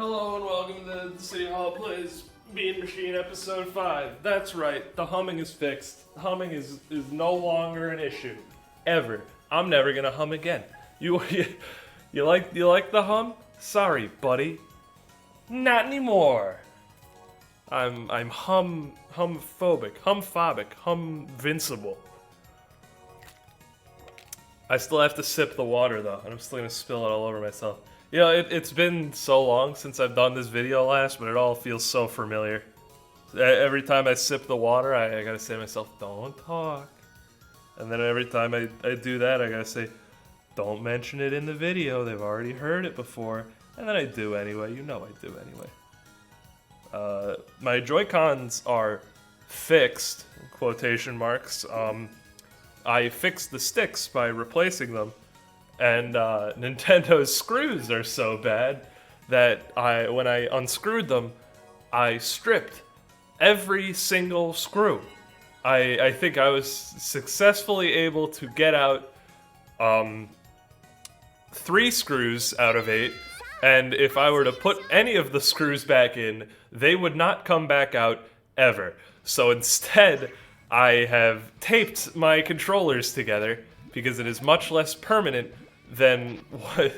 Hello and welcome to the City Hall Plays Bean Machine Episode 5. That's right, the humming is fixed. The humming is no longer an issue. Ever. I'm never gonna hum again. You like the hum? Sorry, buddy. Not anymore. I'm humphobic, humvincible. I still have to sip the water though, and I'm still gonna spill it all over myself. You know, it's been so long since I've done this video last, but it all feels so familiar. Every time I sip the water, I gotta say to myself, don't talk. And then every time I do that, I gotta say, don't mention it in the video, they've already heard it before. And then I do anyway, you know I do anyway. My Joy-Cons are fixed, quotation marks. I fixed the sticks by replacing them. And Nintendo's screws are so bad that when I unscrewed them, I stripped every single screw. I think I was successfully able to get out 3 screws out of 8, and if I were to put any of the screws back in, they would not come back out ever. So instead, I have taped my controllers together because it is much less permanent than what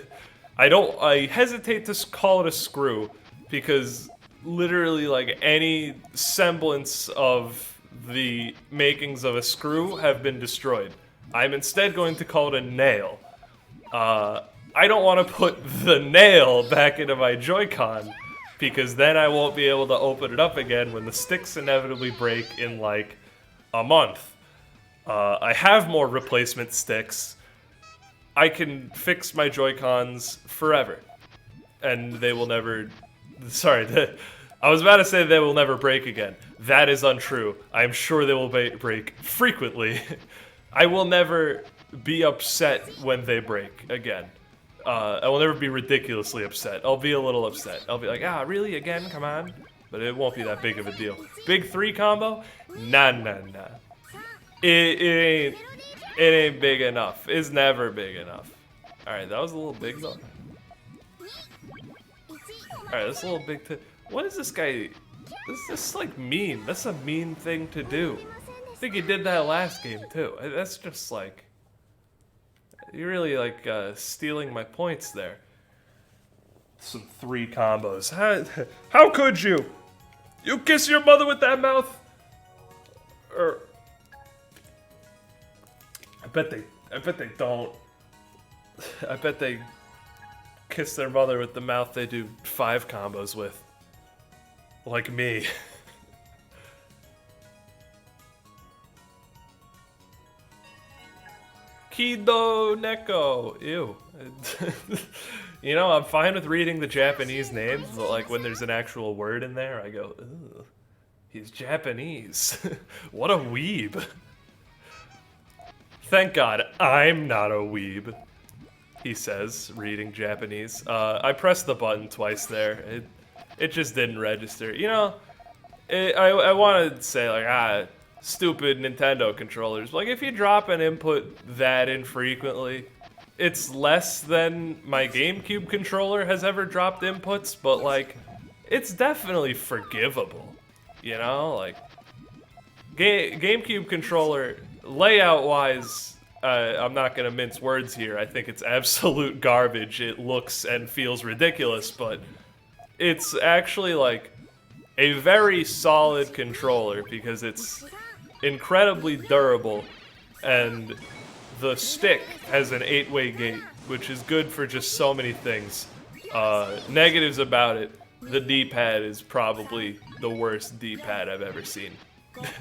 I hesitate to call it a screw because literally like any semblance of the makings of a screw have been destroyed. I'm instead going to call it a nail. I don't want to put the nail back into my Joy-Con because then I won't be able to open it up again when the sticks inevitably break in like a month. I have more replacement sticks. I can fix my Joy-Cons forever. And they will never... Sorry, I was about to say they will never break again. That is untrue. I'm sure they will break frequently. I will never be upset when they break again. I will never be ridiculously upset. I'll be a little upset. I'll be like, really? Again? Come on? But it won't be that big of a deal. Big 3 combo? Nah. It ain't big enough. It's never big enough. Alright, that was a little big though. Alright, that's a little big too. What is this guy? This is like mean. That's a mean thing to do. I think he did that last game too. That's just like... You're really like stealing my points there. Some 3 combos. How could you? You kiss your mother with that mouth? Or... I bet they don't. I bet they kiss their mother with the mouth they do 5 combos with. Like me. Kido Neko. Ew. You know, I'm fine with reading the Japanese names, but like when there's an actual word in there, I go, ugh. He's Japanese. What a weeb. Thank God, I'm not a weeb, he says, reading Japanese. I pressed the button twice there. It just didn't register. You know, I want to say, like, stupid Nintendo controllers. Like, if you drop an input that infrequently, it's less than my GameCube controller has ever dropped inputs, but, like, it's definitely forgivable. You know, like, GameCube controller... Layout-wise, I'm not gonna mince words here. I think it's absolute garbage. It looks and feels ridiculous, but it's actually like a very solid controller because it's incredibly durable, and the stick has an 8-way gate, which is good for just so many things. Negatives about it, the D-pad is probably the worst D-pad I've ever seen.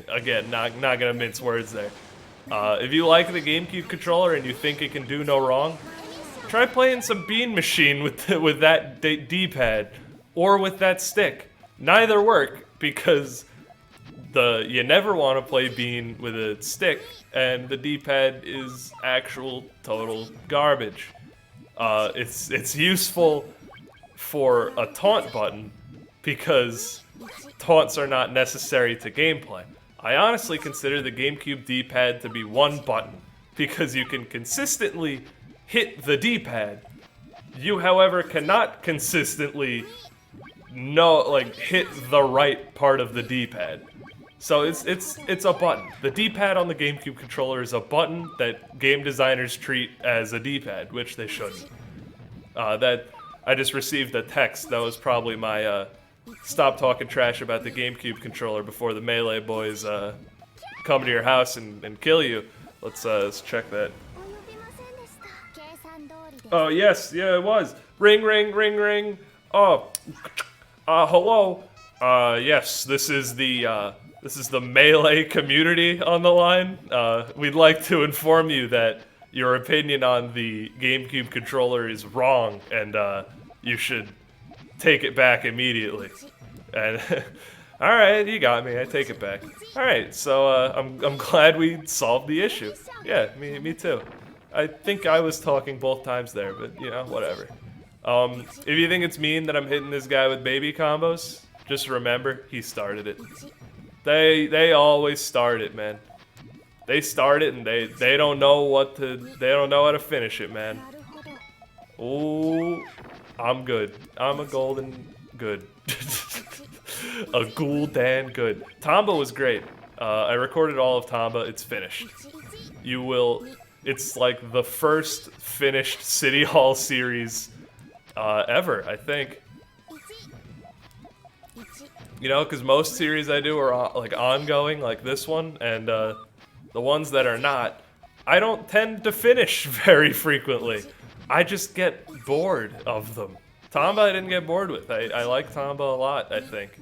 Again, not gonna mince words there. If you like the GameCube controller and you think it can do no wrong, try playing some Bean Machine with that D-pad or with that stick. Neither work because you never want to play Bean with a stick, and the D-pad is actual total garbage. It's useful for a taunt button because taunts are not necessary to gameplay. I honestly consider the GameCube D-pad to be one button, because you can consistently hit the D-pad. You, however, cannot consistently hit the right part of the D-pad. So it's a button. The D-pad on the GameCube controller is a button that game designers treat as a D-pad, which they shouldn't. That I just received a text. That was probably my stop talking trash about the GameCube controller before the Melee boys come to your house and kill you. Let's check that. Oh yes, yeah it was. Ring ring ring ring. Oh, hello. Yes, this is the Melee community on the line. We'd like to inform you that your opinion on the GameCube controller is wrong, and you should take it back immediately. And all right, you got me. I take it back. All right, so I'm glad we solved the issue. Yeah, me too. I think I was talking both times there, but you know, whatever. If you think it's mean that I'm hitting this guy with baby combos, just remember he started it. They always start it, man. They start it and they don't know how to finish it, man. Ooh, I'm good. I'm a golden good. A Gul'dan good. Tamba was great. I recorded all of Tamba. It's finished. It's like the first finished City Hall series ever, I think. You know, because most series I do are like ongoing, like this one, and the ones that are not, I don't tend to finish very frequently. I just get bored of them. Tamba I didn't get bored with. I like Tamba a lot, I think.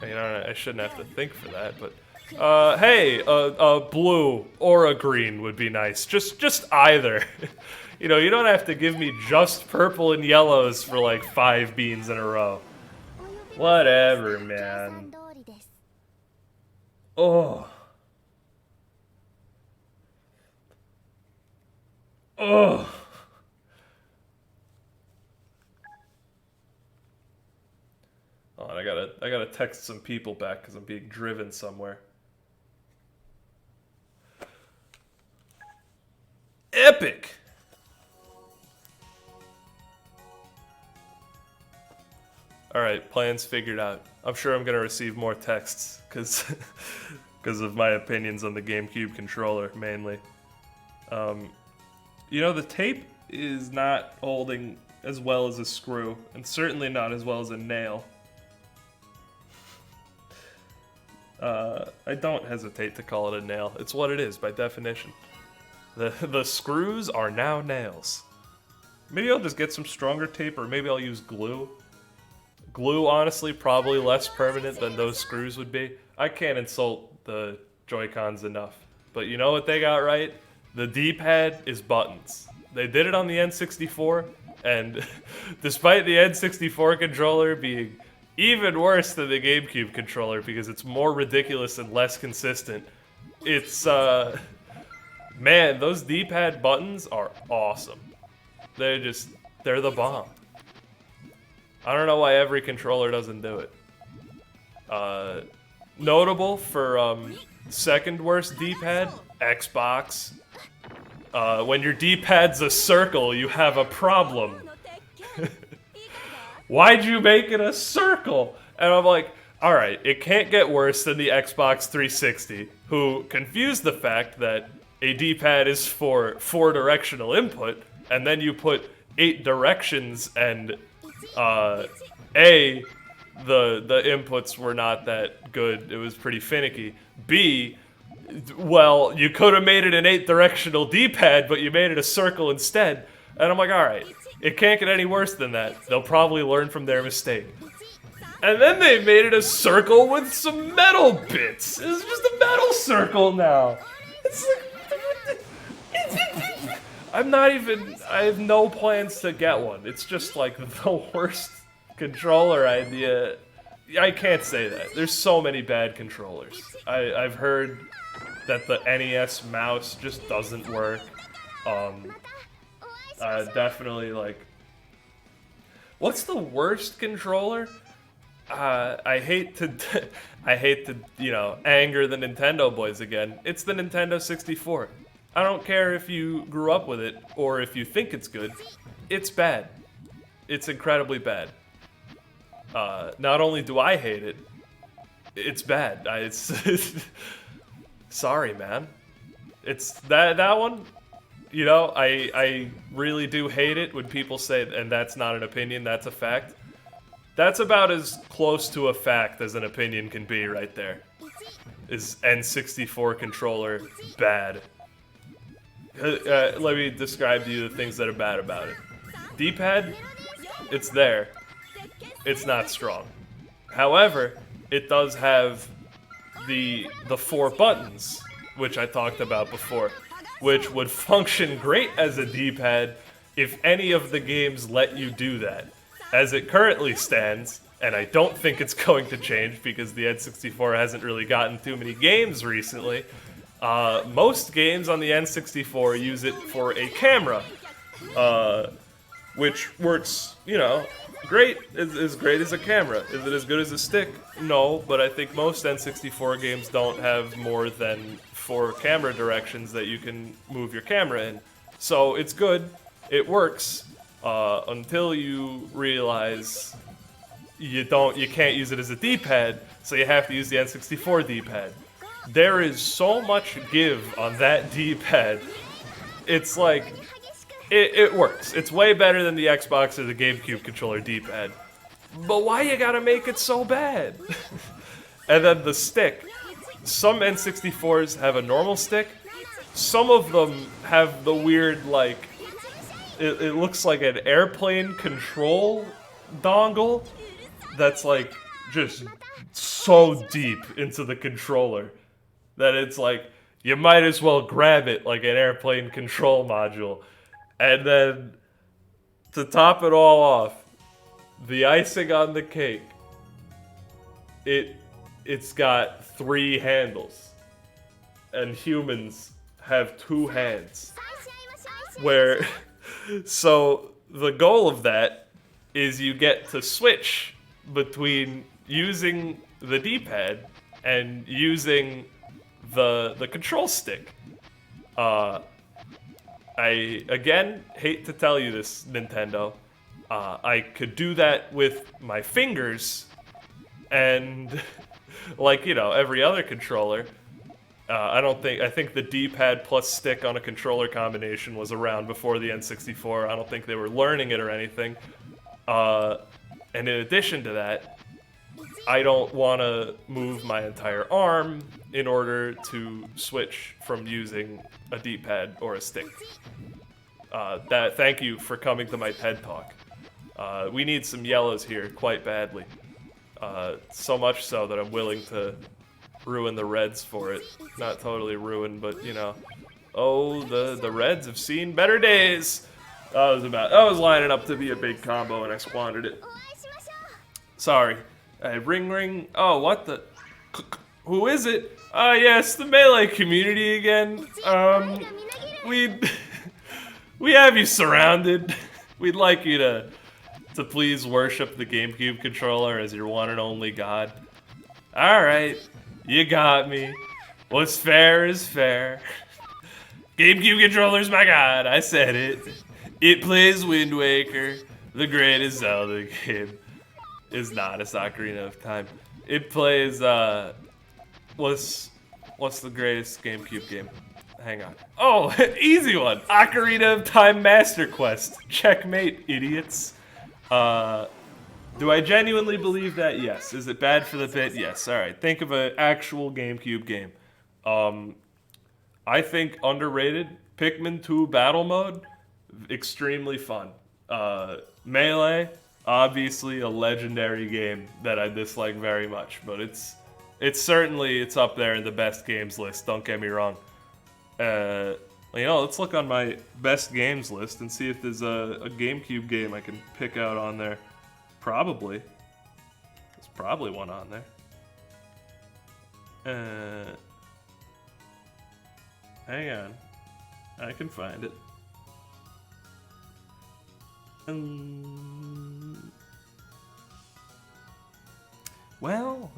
You know, I shouldn't have to think for that, but... hey, a blue or a green would be nice. Just either. You know, you don't have to give me just purple and yellows for like 5 beans in a row. Whatever, man. Oh. Oh. Oh, and I gotta text some people back because I'm being driven somewhere. Epic! Alright, plans figured out. I'm sure I'm gonna receive more texts, because of my opinions on the GameCube controller, mainly. You know, the tape is not holding as well as a screw, and certainly not as well as a nail. I don't hesitate to call it a nail. It's what it is, by definition. The screws are now nails. Maybe I'll just get some stronger tape, or maybe I'll use glue. Glue, honestly, probably less permanent than those screws would be. I can't insult the Joy-Cons enough. But you know what they got right? The D-pad is buttons. They did it on the N64, and despite the N64 controller being even worse than the GameCube controller because it's more ridiculous and less consistent, it's, man, those D-pad buttons are awesome. They're the bomb. I don't know why every controller doesn't do it. Notable for second worst D-pad, Xbox. When your D-pad's a circle, you have a problem. Why'd you make it a circle? And I'm like, alright, it can't get worse than the Xbox 360, who confused the fact that a D-pad is for 4-directional input, and then you put 8 directions and the inputs were not that good. It was pretty finicky. B, well, you could have made it an 8-directional D-pad, but you made it a circle instead. And I'm like, alright, it can't get any worse than that. They'll probably learn from their mistake. And then they made it a circle with some metal bits. It's just a metal circle now. It's like... I have no plans to get one. It's just like the worst controller idea. I can't say that. There's so many bad controllers. I've heard that the NES mouse just doesn't work. Definitely like... What's the worst controller? I hate to, you know, anger the Nintendo boys again. It's the Nintendo 64. I don't care if you grew up with it or if you think it's good. It's bad. It's incredibly bad. Not only do I hate it, it's bad. It's sorry, man. It's that one. You know, I really do hate it when people say, and that's not an opinion, that's a fact. That's about as close to a fact as an opinion can be right there. Is N64 controller bad? Let me describe to you the things that are bad about it. D-pad, it's there. It's not strong. However, it does have the 4 buttons, which I talked about before, which would function great as a D-pad if any of the games let you do that. As it currently stands, and I don't think it's going to change because the N64 hasn't really gotten too many games recently, most games on the N64 use it for a camera, which works, you know, great, as great as a camera. Is it as good as a stick? No, but I think most N64 games don't have more than 4 camera directions that you can move your camera in. So it's good, it works, until you realize you can't use it as a D-pad, so you have to use the N64 D-pad. There is so much give on that D-pad. It's like, it works. It's way better than the Xbox or the GameCube controller D-pad. But why you gotta make it so bad? And then the stick. Some N64s have a normal stick. Some of them have the weird, like, it looks like an airplane control dongle that's like just so deep into the controller that it's like you might as well grab it like an airplane control module. And then to top it all off, the icing on the cake, it's got 3 handles, and humans have 2 hands. Where so the goal of that is you get to switch between using the D-pad and using the control stick. I again hate to tell you this, Nintendo. I could do that with my fingers, and like, you know, every other controller. I think the D-pad plus stick on a controller combination was around before the N64. I don't think they were learning it or anything. And in addition to that, I don't want to move my entire arm in order to switch from using a D-pad or a stick. Thank you for coming to my TED Talk. We need some yellows here quite badly. So much so that I'm willing to ruin the reds for it. Not totally ruin, but you know. Oh, the reds have seen better days. I was lining up to be a big combo and I squandered it. Sorry. Ring. Oh, what the? Who is it? Yes, the Melee community again. We have you surrounded. We'd like you to please worship the GameCube controller as your one and only god. Alright, you got me. What's fair is fair. GameCube controller's my god, I said it. It plays Wind Waker, the greatest Zelda game. Is not a Ocarina of Time. It plays, what's the greatest GameCube game? Hang on. Oh, easy one! Ocarina of Time Master Quest. Checkmate, idiots. Do I genuinely believe that? Yes. Is it bad for the bit? Yes. Alright, think of an actual GameCube game. I think underrated. Pikmin 2 Battle Mode, extremely fun. Melee, obviously a legendary game that I dislike very much, but it's up there in the best games list, don't get me wrong. You know, let's look on my best games list and see if there's a GameCube game I can pick out on there. Probably. There's probably one on there. Hang on. I can find it. Well,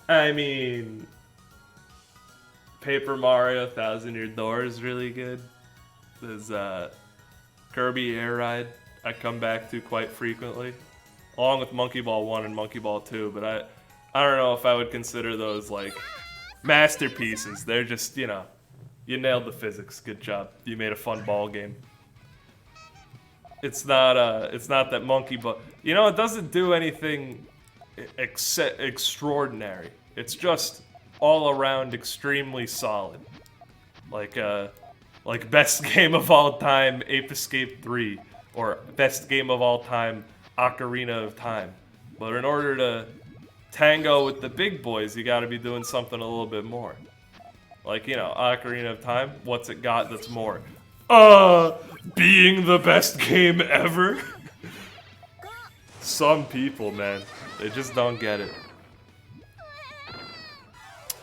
I mean, Paper Mario Thousand Year Door is really good. There's Kirby Air Ride I come back to quite frequently. along with Monkey Ball 1 and Monkey Ball 2, but I don't know if I would consider those like masterpieces. They're just, you know, you nailed the physics. Good job. You made a fun ball game. It's not that Monkey Ball. You know, it doesn't do anything extraordinary. It's just all around extremely solid. Like best game of all time, Ape Escape 3, or best game of all time, Ocarina of Time. But in order to tango with the big boys, you gotta be doing something a little bit more. Like, you know, Ocarina of Time, what's it got that's more? Being the best game ever? Some people, man, they just don't get it.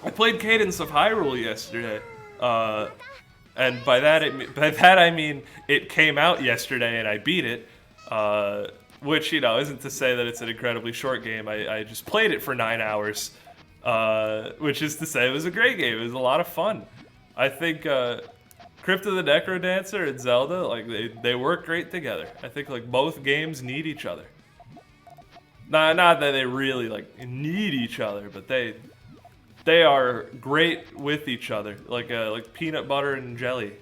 I played Cadence of Hyrule yesterday, and by that I mean it came out yesterday and I beat it, which, you know, isn't to say that it's an incredibly short game. I just played it for 9 hours, which is to say it was a great game. It was a lot of fun. I think Crypt of the Necrodancer and Zelda, like, they work great together. I think, like, both games need each other. Not that they really, like, need each other, but they are great with each other, like peanut butter and jelly.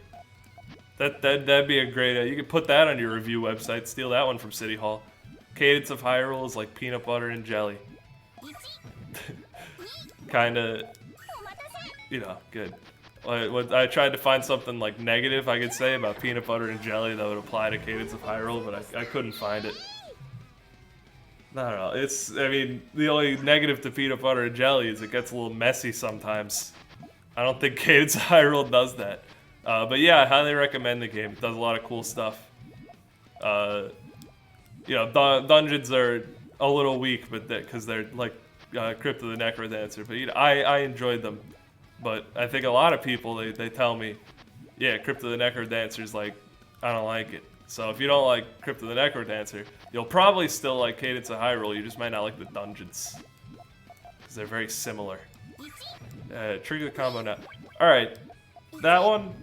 That'd be a great. You could put that on your review website. Steal that one from City Hall. Cadence of Hyrule is like peanut butter and jelly. Kind of, you know, good. I tried to find something like negative I could say about peanut butter and jelly that would apply to Cadence of Hyrule, but I couldn't find it. I don't know. I mean, the only negative to peanut butter and jelly is it gets a little messy sometimes. I don't think Cadence of Hyrule does that. But yeah, I highly recommend the game. It does a lot of cool stuff. You know, dungeons are a little weak, but because they're like Crypt of the Necrodancer. But you know, I enjoyed them. But I think a lot of people, they tell me, yeah, Crypt of the Necrodancer's like, I don't like it. So if you don't like Crypt of the Necrodancer, you'll probably still like Cadence of Hyrule. You just might not like the dungeons, because they're very similar. Trigger the combo now. Alright, that one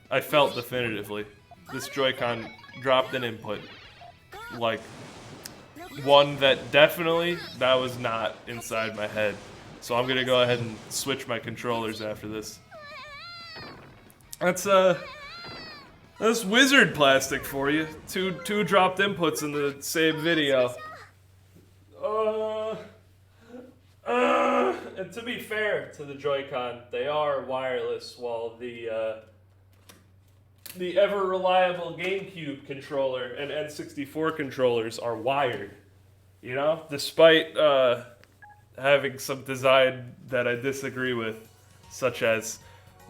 I felt definitively. This Joy-Con dropped an input. Like, one that definitely, that was not inside my head. So I'm gonna go ahead and switch my controllers after this. That's wizard plastic for you. Two dropped inputs in the same video. And to be fair to the Joy-Con, they are wireless, while the ever reliable GameCube controller and N64 controllers are wired. You know, despite having some design that I disagree with, such as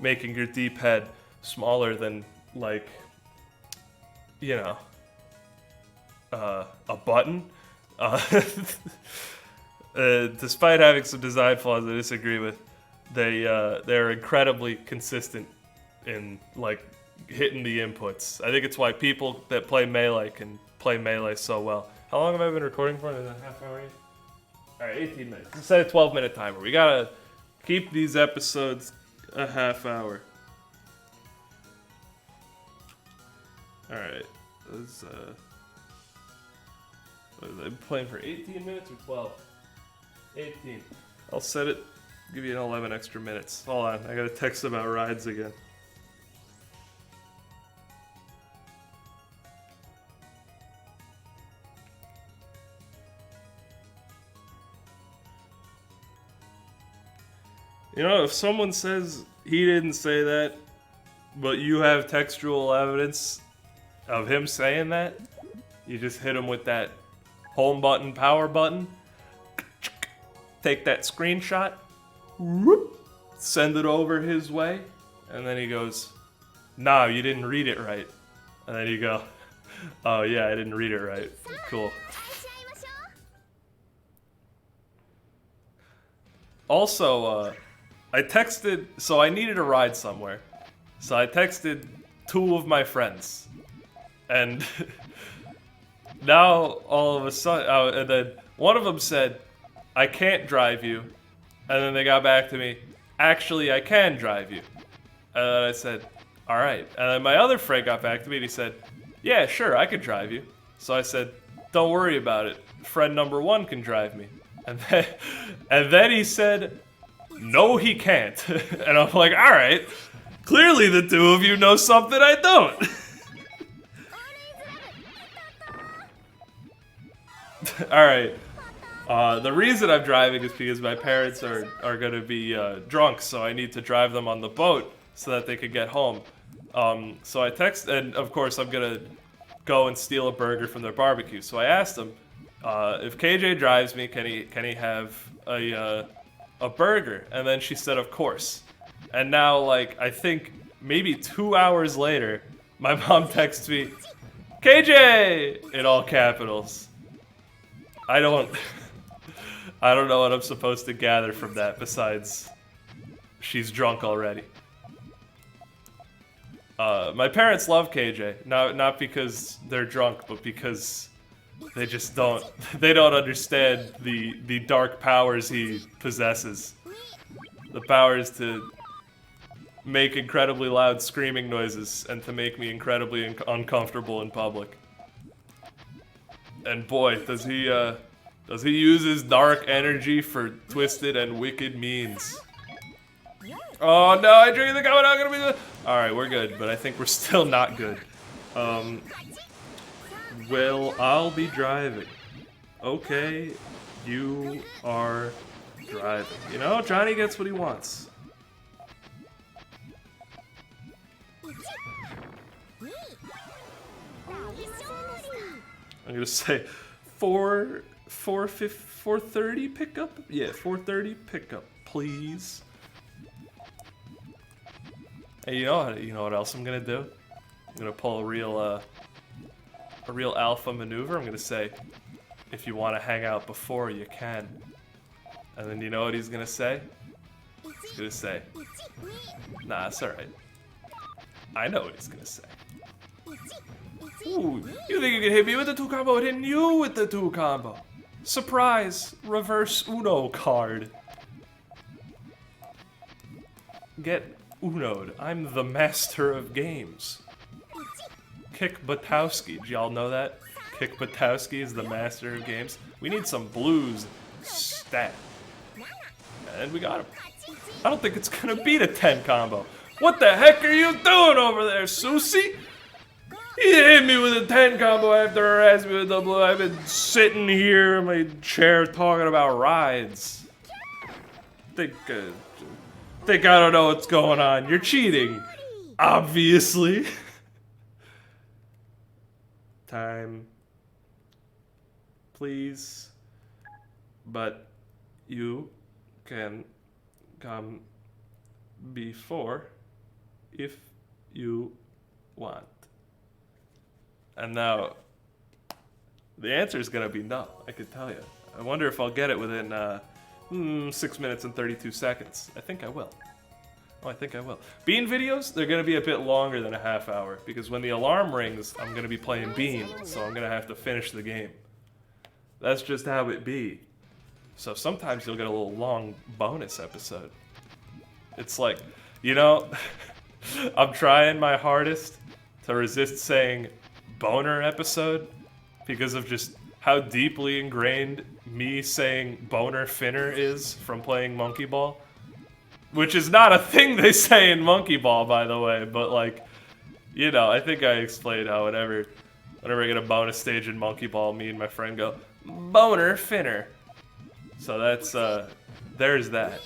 making your D-pad smaller than, like, you know, a button. Despite having some design flaws I disagree with, they're incredibly consistent in, like, hitting the inputs. I think it's why people that play Melee can play Melee so well. How long have I been recording for? Is it a half hour? Alright, 18 minutes. Let's set a 12-minute timer. We gotta keep these episodes a half hour. Alright. Let's, what is I playing for 18 minutes or 12? 18. I'll set it, give you an 11 extra minutes. Hold on, I gotta text about rides again. You know, if someone says he didn't say that, but you have textual evidence of him saying that, you just hit him with that home button, power button, take that screenshot, whoop, send it over his way, and then he goes, "Nah, you didn't read it right." And then you go, "Oh yeah, I didn't read it right. Cool." Also, I texted, so I needed a ride somewhere. So I texted 2 of my friends. And now, all of a sudden, and then one of them said, "I can't drive you." And then they got back to me, "Actually, I can drive you." And then I said, "Alright." And then my other friend got back to me and he said, "Yeah, sure, I could drive you." So I said, Don't worry about it. Friend number 1 can drive me. And then he said, no, he can't. And I'm like, all right. Clearly the two of you know something I don't. All right. The reason I'm driving is because my parents are going to be drunk, so I need to drive them on the boat so that they could get home. So I text, and of course I'm going to go and steal a burger from their barbecue. So I asked them, if KJ drives me, can he have a burger? And then she said, of course. And now, like, I think maybe 2 hours later, my mom texts me, KJ! In all capitals. I don't know what I'm supposed to gather from that besides she's drunk already. My parents love KJ, not because they're drunk, but because they just don't understand the dark powers he possesses. The powers to make incredibly loud screaming noises and to make me incredibly uncomfortable in public. And boy, does he use his dark energy for twisted and wicked means. Oh no, I drink the comment, I'm gonna be the... Alright, we're good, but I think we're still not good. Well, I'll be driving. Okay, you are driving. You know, Johnny gets what he wants. I'm gonna say 4:30 pickup? Yeah, 4:30 pickup, please. Hey, you know what else I'm gonna do? I'm gonna pull a real alpha maneuver. I'm gonna say, if you want to hang out before, you can. And then you know what he's gonna say? He's gonna say, nah, it's alright. I know what he's gonna say. Ooh, you think you can hit me with the 2 combo? Hitting you with the 2 combo. Surprise! Reverse Uno card. Get Uno'd. I'm the master of games. Kick Batowski. Do y'all know that? Kick Batowski is the master of games. We need some blues stat. And we got him. I don't think it's gonna beat a 10 combo. What the heck are you doing over there, Susie? He hit me with a 10 combo after harassing me with the blue. I've been sitting here in my chair talking about rides. Think I don't know what's going on. You're cheating. Obviously. Time. Please. But you can come before if you want. And now, the answer is gonna be no, I can tell you. I wonder if I'll get it within 6 minutes and 32 seconds. I think I will. Oh, I think I will. Bean videos, they're gonna be a bit longer than a half hour, because when the alarm rings, I'm gonna be playing Bean, so I'm gonna have to finish the game. That's just how it be. So sometimes you'll get a little long bonus episode. It's like, you know, I'm trying my hardest to resist saying boner episode because of just how deeply ingrained me saying boner finner is from playing Monkey Ball. Which is not a thing they say in Monkey Ball, by the way, but like, you know, I think I explained how whenever I get a bonus stage in Monkey Ball, me and my friend go, boner finner. So that's, there's that.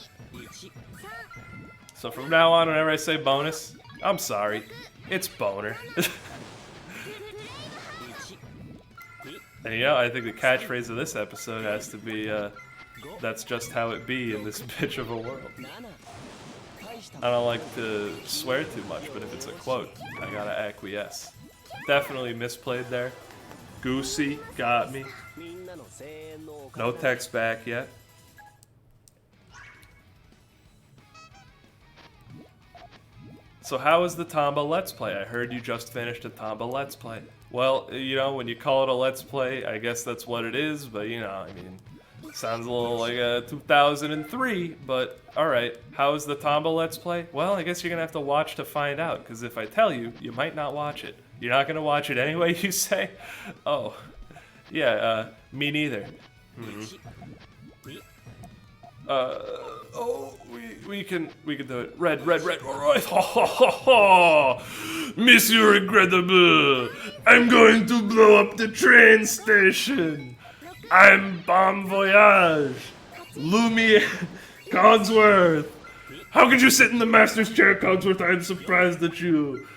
So from now on, whenever I say bonus, I'm sorry, it's boner. And you know, I think the catchphrase of this episode has to be, that's just how it be in this bitch of a world. I don't like to swear too much, but if it's a quote, I gotta acquiesce. Definitely misplayed there. Goosey got me. No text back yet. So how was the Tomba Let's Play? I heard you just finished a Tomba Let's Play. Well, you know, when you call it a Let's Play, I guess that's what it is, but you know, I mean, sounds a little like a 2003, but alright. How was the Tomba Let's Play? Well, I guess you're gonna have to watch to find out, because if I tell you, you might not watch it. You're not gonna watch it anyway, you say? Oh, Yeah, me neither. Oh, we can do it. Red. All right. Monsieur Incredible, I'm going to blow up the train station. I'm Bon Voyage. Lumiere Cogsworth. How could you sit in the master's chair, Cogsworth? I'm surprised at you.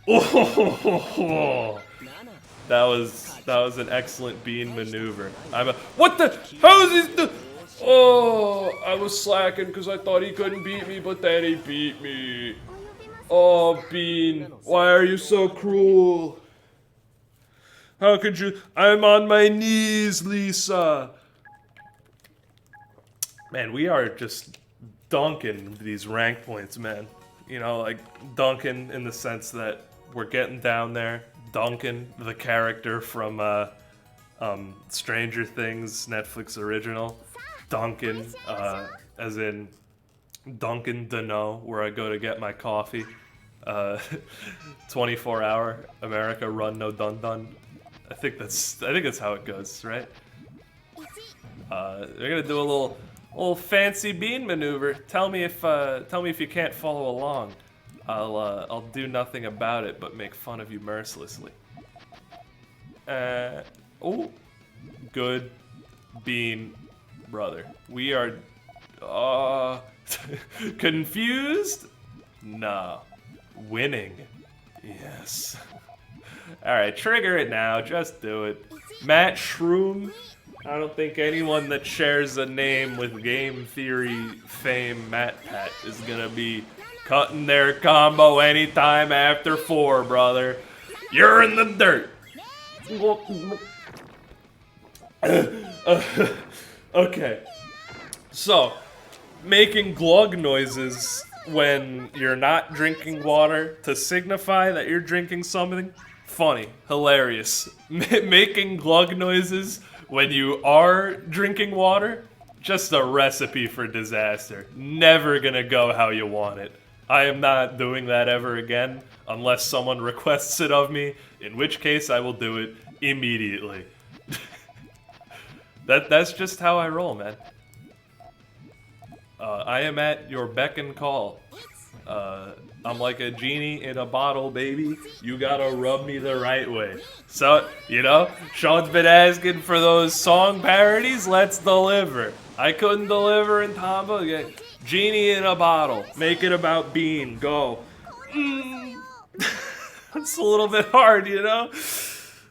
Oh, that was an excellent bean maneuver. What the? How is this? Oh, I was slacking because I thought he couldn't beat me, but then he beat me. Oh, Bean, why are you so cruel? How could you? I'm on my knees, Lisa. Man, we are just dunking these rank points, man. You know, like dunking in the sense that we're getting down there. Duncan, the character from Stranger Things, Netflix original. Duncan, as in Dunkin' Dunno, where I go to get my coffee. 24-hour America run no dun dun. I think that's how it goes, right? We're gonna do a little fancy bean maneuver. Tell me if you can't follow along. I'll do nothing about it but make fun of you mercilessly. Oh, good bean brother. We are confused? No. Winning. Yes. Alright, trigger it now. Just do it. Matt Shroom. I don't think anyone that shares a name with game theory fame Matt Pat is gonna be cutting their combo anytime after 4, brother. You're in the dirt. Okay. So, making glug noises when you're not drinking water to signify that you're drinking something, funny, hilarious. Making glug noises when you are drinking water, just a recipe for disaster. Never gonna go how you want it. I am not doing that ever again, unless someone requests it of me, in which case I will do it immediately. That's just how I roll, man. I am at your beck and call. I'm like a genie in a bottle, baby. You gotta rub me the right way. So, you know, Sean's been asking for those song parodies. Let's deliver. I couldn't deliver in Tombo. Genie in a bottle. Make it about Bean. Go. It's a little bit hard, you know?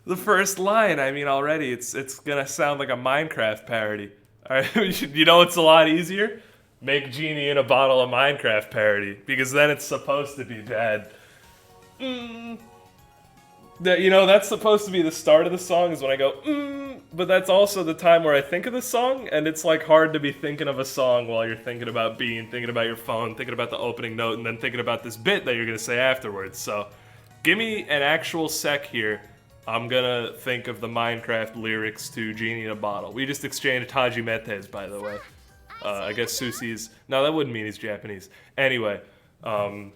The first line, I mean, already, it's gonna sound like a Minecraft parody. Alright, you know what's a lot easier? Make Genie in a Bottle a Minecraft parody, because then it's supposed to be bad. You know, that's supposed to be the start of the song, is when I go, but that's also the time where I think of the song, and it's like hard to be thinking of a song while you're thinking about Bean, thinking about your phone, thinking about the opening note, and then thinking about this bit that you're gonna say afterwards. So, give me an actual sec here. I'm gonna think of the Minecraft lyrics to Genie in a Bottle. We just exchanged Taji Metes, by the way. I guess Susie's... No, that wouldn't mean he's Japanese. Anyway, I'm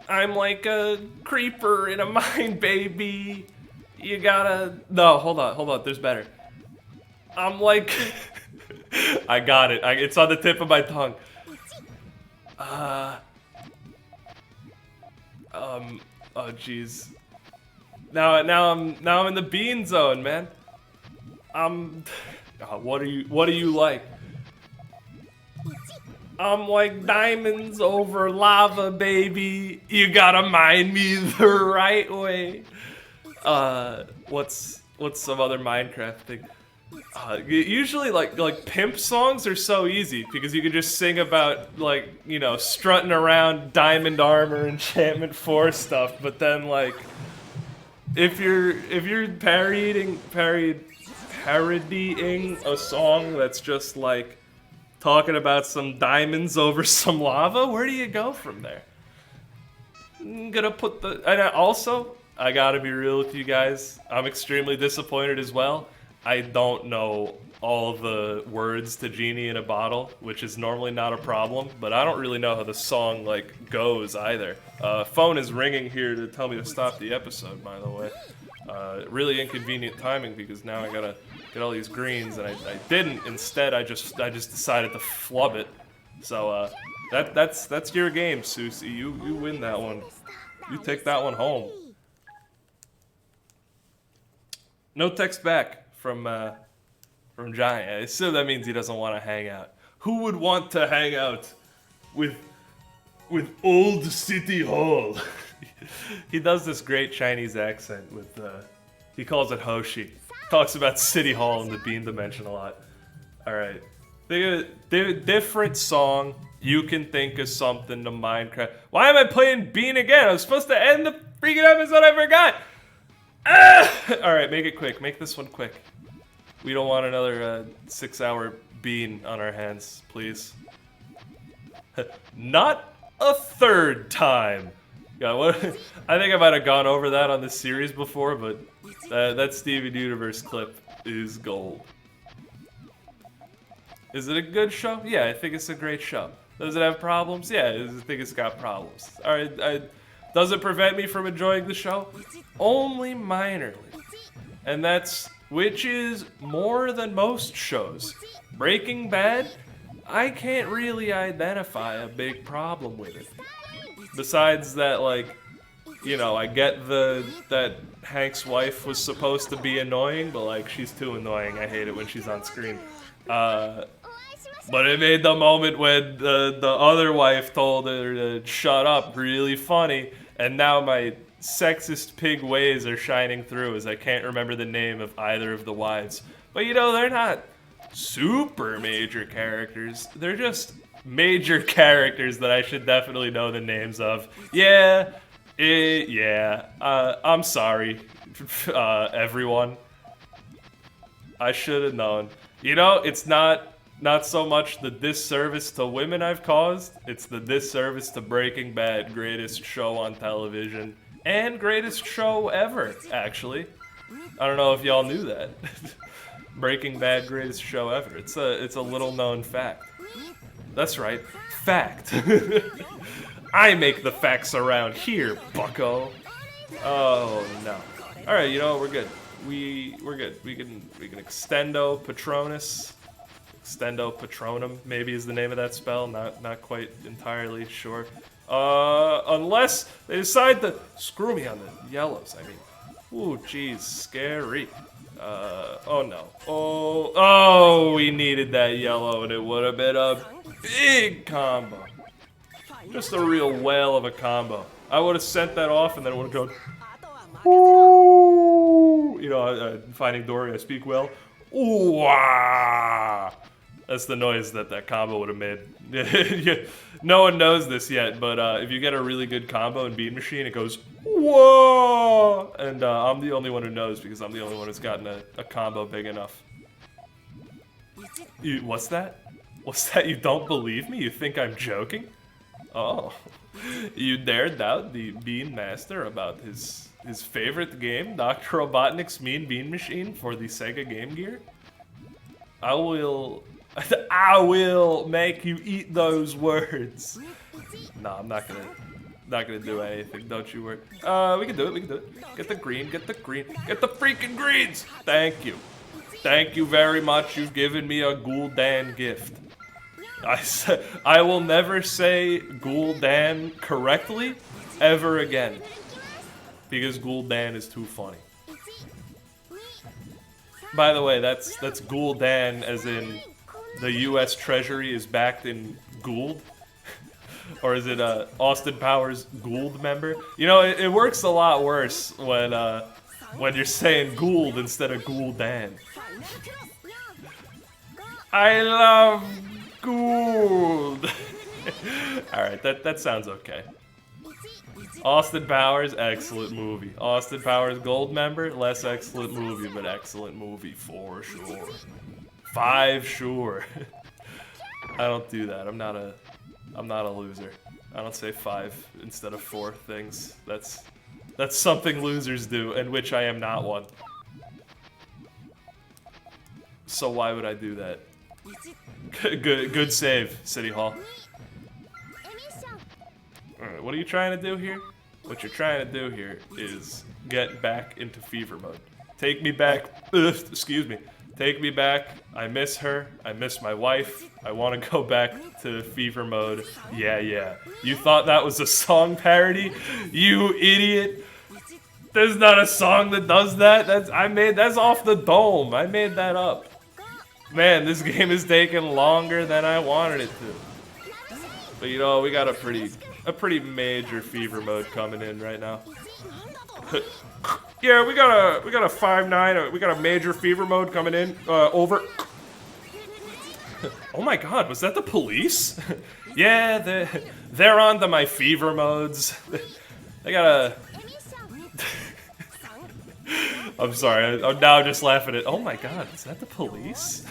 like a creeper in a mine, baby. You gotta... No, hold on, there's better. I'm like... I got it. It's on the tip of my tongue. Oh jeez. Now I'm in the bean zone, man. What do you like? I'm like diamonds over lava, baby. You gotta mine me the right way. What's some other Minecraft thing? Usually like pimp songs are so easy because you can just sing about like, you know, strutting around diamond armor enchantment 4 stuff, but then like if you're parodying a song that's just like talking about some diamonds over some lava, where do you go from there? I'm gonna put the... And also, I gotta be real with you guys, I'm extremely disappointed as well. I don't know all the words to Genie in a Bottle, which is normally not a problem, but I don't really know how the song, like, goes either. Phone is ringing here to tell me to stop the episode, by the way. Really inconvenient timing because now I gotta get all these greens, and I didn't. Instead, I just decided to flub it. So, that's your game, Susie. You win that one. You take that one home. No text back from Giant. So that means he doesn't want to hang out. Who would want to hang out with Old City Hall? He does this great Chinese accent with he calls it Hoshi. Talks about City Hall in the Bean Dimension a lot. Alright. Different song. You can think of something to Minecraft. Why am I playing Bean again? I was supposed to end the freaking episode, I forgot! Alright, make it quick. Make this one quick. We don't want another 6-hour Bean on our hands, please. Not a third time! Yeah, I think I might have gone over that on this series before, but that Steven Universe clip is gold. Is it a good show? Yeah, I think it's a great show. Does it have problems? Yeah, I think it's got problems. Alright, does it prevent me from enjoying the show? Only minorly. And which is more than most shows. Breaking Bad, I can't really identify a big problem with it. Besides that, like, you know, I get that Hank's wife was supposed to be annoying, but like, she's too annoying. I hate it when she's on screen. But it made the moment when the other wife told her to shut up really funny, and now my sexist pig ways are shining through as I can't remember the name of either of the wives. But you know, they're not super major characters. They're just major characters that I should definitely know the names of. Yeah, I'm sorry, everyone. I should have known. You know, it's not so much the disservice to women I've caused, it's the disservice to Breaking Bad, greatest show on television, and greatest show ever, actually. I don't know if y'all knew that. Breaking Bad, greatest show ever. It's a little known fact. That's right, fact. I make the facts around here, bucko. Oh no. Alright, you know what, we're good. We're good. We can extendo Patronus. Extendo Patronum, maybe is the name of that spell. Not quite entirely sure. Unless they decide to screw me on the yellows. I mean, ooh, geez, scary. Oh no. Oh, we needed that yellow, and it would have been a big combo. Just a real whale of a combo. I would have sent that off, and then it would have gone. Ooh, you know, Finding Dory, I speak well. Ooh, wah. That's the noise that combo would have made. No one knows this yet, but if you get a really good combo in Bean Machine, it goes, whoa! And I'm the only one who knows because I'm the only one who's gotten a combo big enough. What's that? What's that? You don't believe me? You think I'm joking? Oh. You dare doubt the Bean Master about his favorite game, Dr. Robotnik's Mean Bean Machine for the Sega Game Gear? I will make you eat those words. No, I'm not gonna do anything, don't you worry. We can do it. Get the green, get the freaking greens! Thank you. Thank you very much, you've given me a Gul'dan gift. I will never say Gul'dan correctly, ever again. Because Gul'dan is too funny. By the way, that's Gul'dan as in the U.S. Treasury is backed in Gould? Or is it Austin Powers Gould member? You know, it works a lot worse when you're saying Gould instead of Gul'dan. I love Gould! Alright, that sounds okay. Austin Powers, excellent movie. Austin Powers Gold member, less excellent movie, but excellent movie for sure. 5 sure. I don't do that. I'm not a loser. I don't say 5 instead of 4 things. That's something losers do, and which I am not one. So why would I do that? Good save, City Hall. Alright, what are you trying to do here? What you're trying to do here is get back into fever mode. Take me back. Excuse me. Take me back. I miss her. I miss my wife. I want to go back to fever mode. Yeah, yeah. You thought that was a song parody? You idiot. There's not a song that does that. That's off the dome. I made that up. Man, this game is taking longer than I wanted it to. But you know, we got a pretty major fever mode coming in right now. Yeah, we got a 5-9. We got a major fever mode coming in. Over. Oh my God, was that the police? Yeah, they're on to my fever modes. They got a. I'm sorry. I'm now just laughing at. Oh my God, is that the police?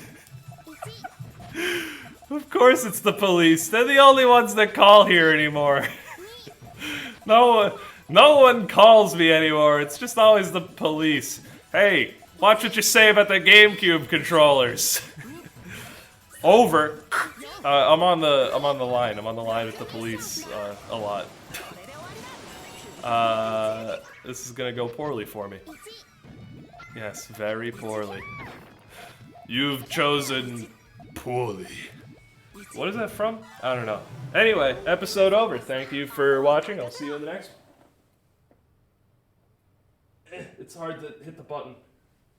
Of course it's the police. They're the only ones that call here anymore. No one calls me anymore. It's just always the police. Hey, watch what you say about the GameCube controllers. Over. I'm on the line. I'm on the line with the police a lot. This is gonna go poorly for me. Yes, very poorly. You've chosen poorly. What is that from? I don't know. Anyway, episode over. Thank you for watching. I'll see you in the next one. It's hard to hit the button.